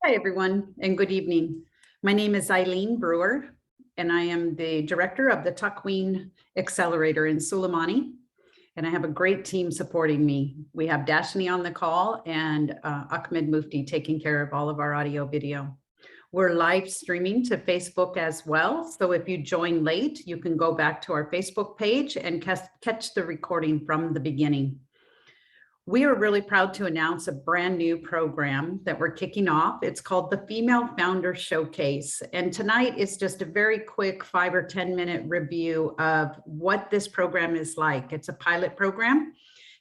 Hi, everyone, and good evening. My name is Eileen Brewer, and I am the director of the TAKWEEN Accelerator in Suleimani, and I have a great team supporting me. We have Dashni on the call and Ahmed Mufti taking care of all of our audio video. We're live streaming to Facebook as well, so if you join late, you can go back to our Facebook page and catch the recording from the beginning. We are really proud to announce a brand new program that we're kicking off. It's called the Female Founder Showcase. And tonight is just a very quick 5 or 10 minute review of what this program is like. It's a pilot program,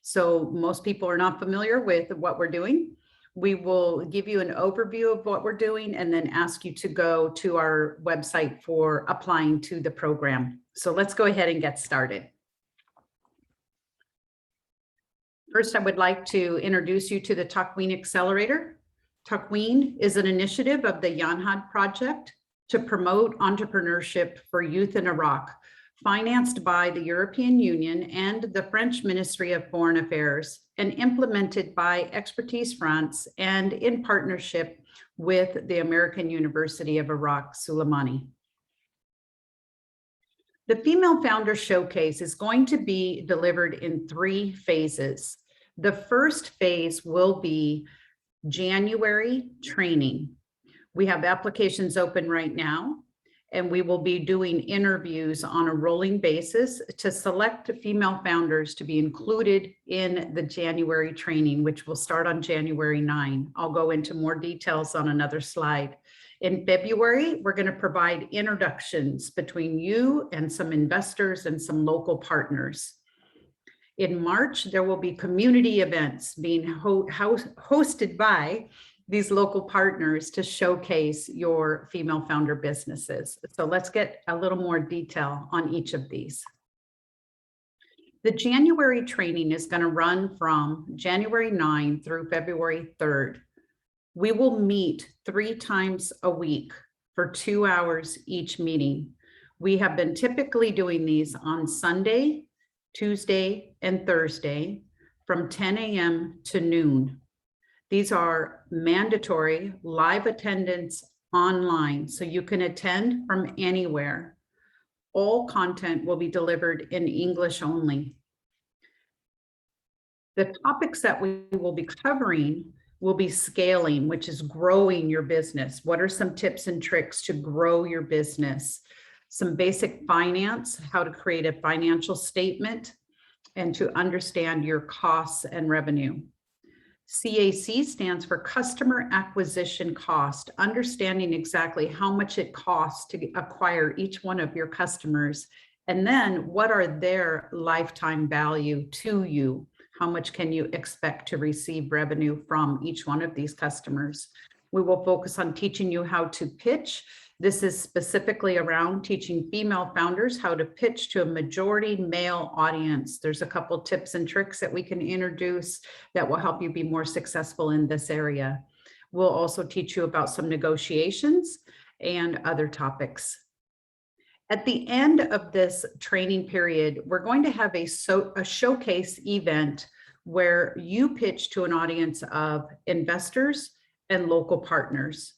so most people are not familiar with what we're doing. We will give you an overview of what we're doing and then ask you to go to our website for applying to the program. So let's go ahead and get started. First, I would like to introduce you to the TAKWEEN Accelerator. TAKWEEN is an initiative of the YANHAD project to promote entrepreneurship for youth in Iraq, financed by the European Union and the French Ministry of Foreign Affairs, and implemented by Expertise France and in partnership with the American University of Iraq, Suleimani. The Female Founder Showcase is going to be delivered in 3 phases. The first phase will be January training. We have applications open right now, and we will be doing interviews on a rolling basis to select female founders to be included in the January training, which will start on January 9. I'll go into more details on another slide. In February, we're going to provide introductions between you and some investors and some local partners. In March, there will be community events being hosted by these local partners to showcase your female founder businesses. So let's get a little more detail on each of these. The January training is going to run from January 9 through February 3rd. We will meet 3 times a week for 2 hours each meeting. We have been typically doing these on Sunday, Tuesday, and Thursday from 10 a.m. to noon. These are mandatory live attendance online, so you can attend from anywhere. All content will be delivered in English only. The topics that we will be covering will be scaling, which is growing your business. What are some tips and tricks to grow your business? Some basic finance, how to create a financial statement and to understand your costs and revenue. CAC stands for customer acquisition cost, understanding exactly how much it costs to acquire each one of your customers, and then what are their lifetime value to you. How much can you expect to receive revenue from each one of these customers? We will focus on teaching you how to pitch. This is specifically around teaching female founders how to pitch to a majority male audience. There's a couple tips and tricks that we can introduce that will help you be more successful in this area. We'll also teach you about some negotiations and other topics. At the end of this training period, we're going to have a showcase event where you pitch to an audience of investors and local partners.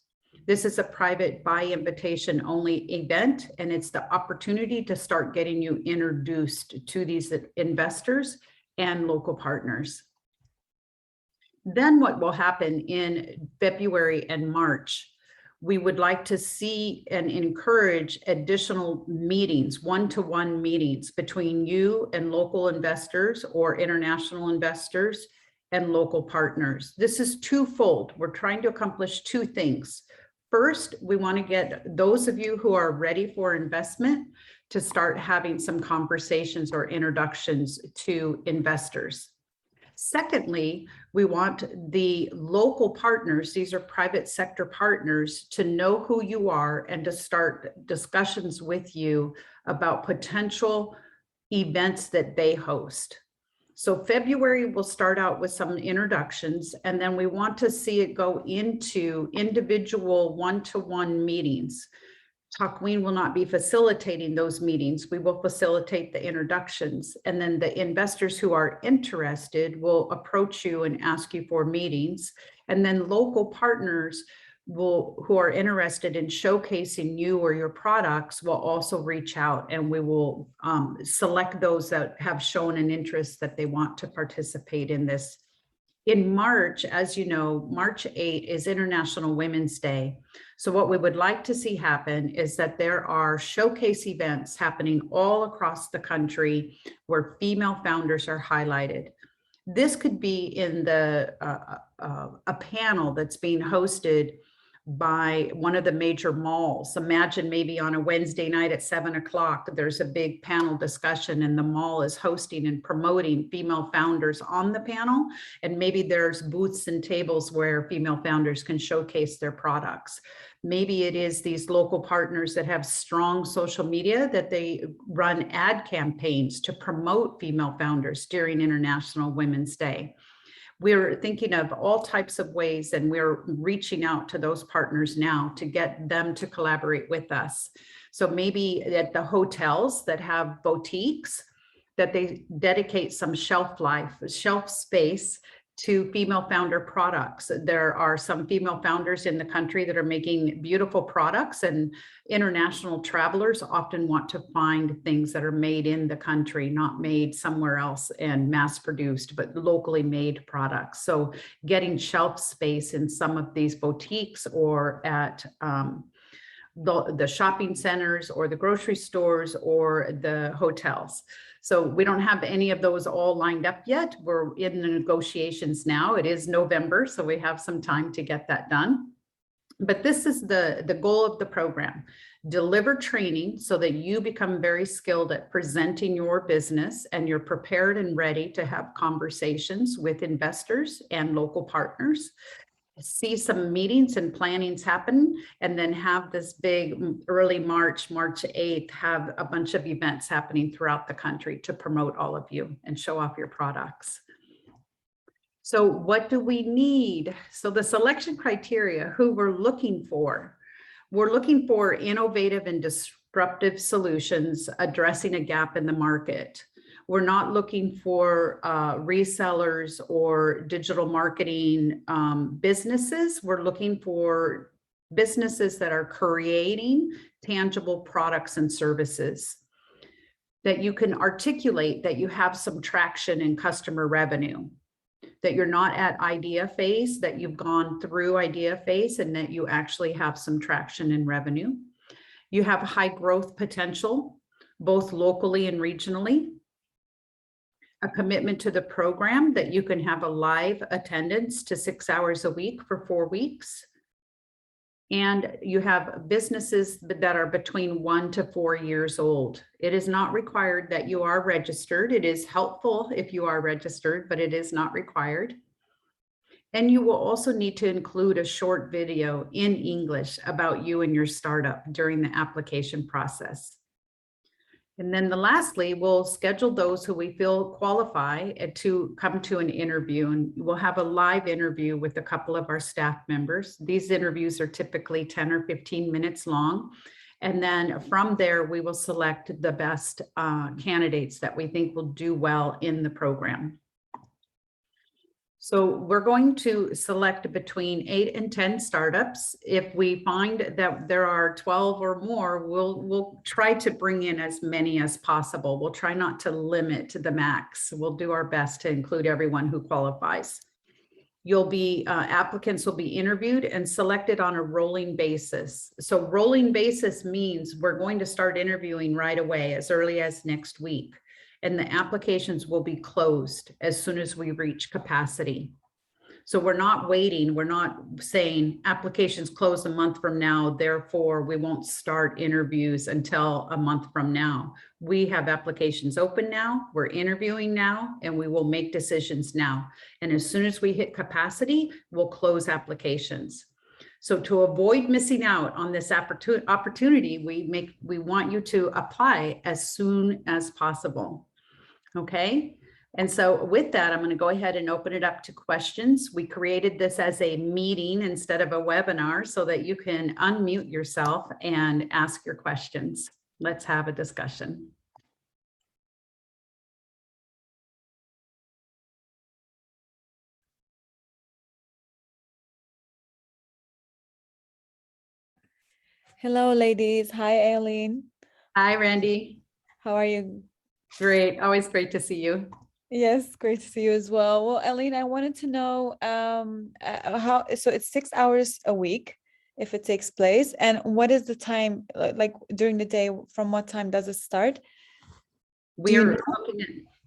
This is a private by invitation only event, and it's the opportunity to start getting you introduced to these investors and local partners. Then what will happen in February and March? We would like to see and encourage additional meetings, one-to-one meetings between you and local investors or international investors and local partners. This is twofold. We're trying to accomplish 2 things. First, we want to get those of you who are ready for investment to start having some conversations or introductions to investors. Secondly, we want the local partners, these are private sector partners, to know who you are and to start discussions with you about potential events that they host. So February, we'll start out with some introductions, and then we want to see it go into individual one-to-one meetings. TAKWEEN will not be facilitating those meetings. We will facilitate the introductions, and then the investors who are interested will approach you and ask you for meetings. And then local partners who are interested in showcasing you or your products will also reach out, and we will select those that have shown an interest that they want to participate in this. In March, as you know, March 8 is International Women's Day. So what we would like to see happen is that there are showcase events happening all across the country where female founders are highlighted. This could be in the a panel that's being hosted by one of the major malls. Imagine maybe on a Wednesday night at 7 o'clock, there's a big panel discussion and the mall is hosting and promoting female founders on the panel. And maybe there's booths and tables where female founders can showcase their products. Maybe it is these local partners that have strong social media that they run ad campaigns to promote female founders during International Women's Day. We're thinking of all types of ways, and we're reaching out to those partners now to get them to collaborate with us. So maybe at the hotels that have boutiques, that they dedicate some shelf space to female founder products. There are some female founders in the country that are making beautiful products, and international travelers often want to find things that are made in the country, not made somewhere else and mass produced, but locally made products. So getting shelf space in some of these boutiques or at the shopping centers or the grocery stores or the hotels. So we don't have any of those all lined up yet. We're in the negotiations now. It is November, so we have some time to get that done. But this is the goal of the program. Deliver training so that you become very skilled at presenting your business and you're prepared and ready to have conversations with investors and local partners. See some meetings and plannings happen, and then have this big early March 8th, have a bunch of events happening throughout the country to promote all of you and show off your products. So what do we need? So the selection criteria, who we're looking for innovative and disruptive solutions addressing a gap in the market. We're not looking for resellers or digital marketing businesses. We're looking for businesses that are creating tangible products and services that you can articulate, that you have some traction in customer revenue, that you're not at idea phase, that you've gone through idea phase and that you actually have some traction in revenue. You have high growth potential, both locally and regionally. A commitment to the program that you can have a live attendance to 6 hours a week for 4 weeks. And you have businesses that are between 1 to 4 years old. It is not required that you are registered. It is helpful if you are registered, but it is not required. And you will also need to include a short video in English about you and your startup during the application process. And then lastly, we'll schedule those who we feel qualify to come to an interview, and we'll have a live interview with a couple of our staff members. These interviews are typically 10 or 15 minutes long. And then from there, we will select the best candidates that we think will do well in the program. So we're going to select between 8 and 10 startups. If we find that there are 12 or more, we'll try to bring in as many as possible. We'll try not to limit the max. We'll do our best to include everyone who qualifies. Applicants will be interviewed and selected on a rolling basis. So rolling basis means we're going to start interviewing right away, as early as next week. And the applications will be closed as soon as we reach capacity. So we're not waiting. We're not saying applications close a month from now, therefore we won't start interviews until a month from now. We have applications open now, we're interviewing now, and we will make decisions now. And as soon as we hit capacity, we'll close applications. So to avoid missing out on this opportunity, we want you to apply as soon as possible. Okay. And so with that, I'm going to go ahead and open it up to questions. We created this as a meeting instead of a webinar so that you can unmute yourself and ask your questions. Let's have a discussion. Hello, ladies. Hi, Aileen. Hi, Randy. How are you? Great. Always great to see you. Yes, great to see you as well. Well, Aileen, I wanted to know so it's 6 hours a week if it takes place, and what is the time like during the day? From what time does it start? We're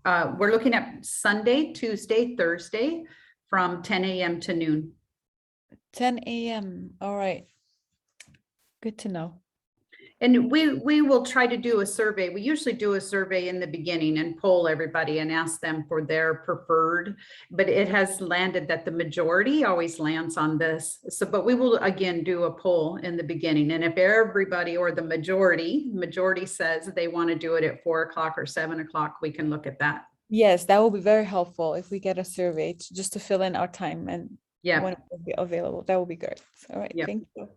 looking at Sunday, Tuesday, Thursday from 10 a.m. to noon. 10 a.m. All right. Good to know. And we will try to do a survey. We usually do a survey in the beginning and poll everybody and ask them for their preferred, but it has landed that the majority always lands on this. So, but we will again do a poll in the beginning. And if everybody or the majority says they want to do it at 4 o'clock or 7 o'clock, we can look at that. Yes, that will be very helpful if we get a survey just to fill in our time and when it will be available. That will be great. All right. Thank you.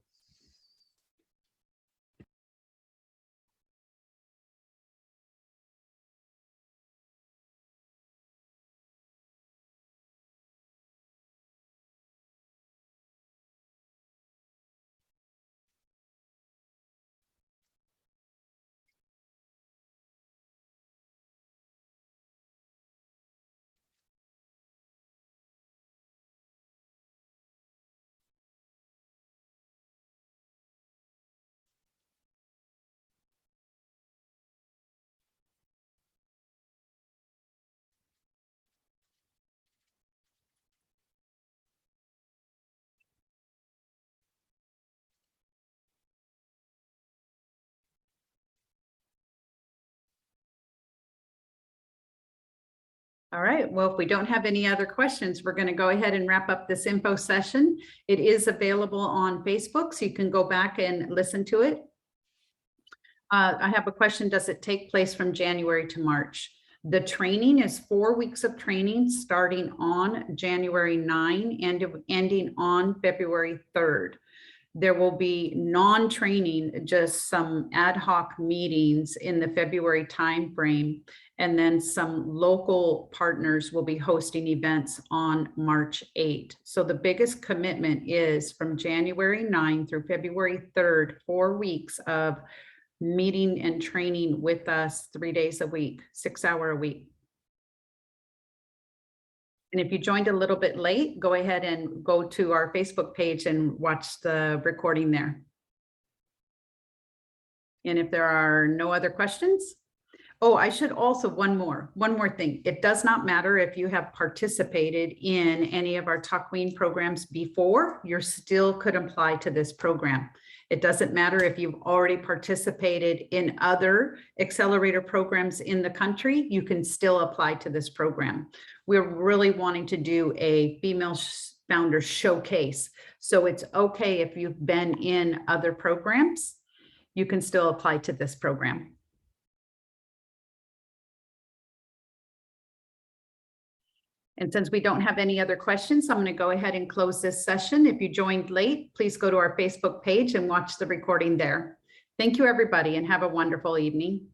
All right, well, if we don't have any other questions, we're going to go ahead and wrap up this info session. It is available on Facebook, so you can go back and listen to it. I have a question. Does it take place from January to March? The training is 4 weeks of training starting on January 9 and ending on February 3rd. There will be non-training, just some ad hoc meetings in the February timeframe, and then some local partners will be hosting events on March 8. So the biggest commitment is from January 9 through February 3rd, 4 weeks of meeting and training with us 3 days a week, 6 hour a week. And if you joined a little bit late, go ahead and go to our Facebook page and watch the recording there. And if there are no other questions, oh, I should also, one more thing. It does not matter if you have participated in any of our TAKWEEN programs before, you still could apply to this program. It doesn't matter if you've already participated in other accelerator programs in the country, you can still apply to this program. We're really wanting to do a female founder showcase. So it's okay if you've been in other programs, you can still apply to this program. And since we don't have any other questions, I'm going to go ahead and close this session. If you joined late, please go to our Facebook page and watch the recording there. Thank you, everybody, and have a wonderful evening.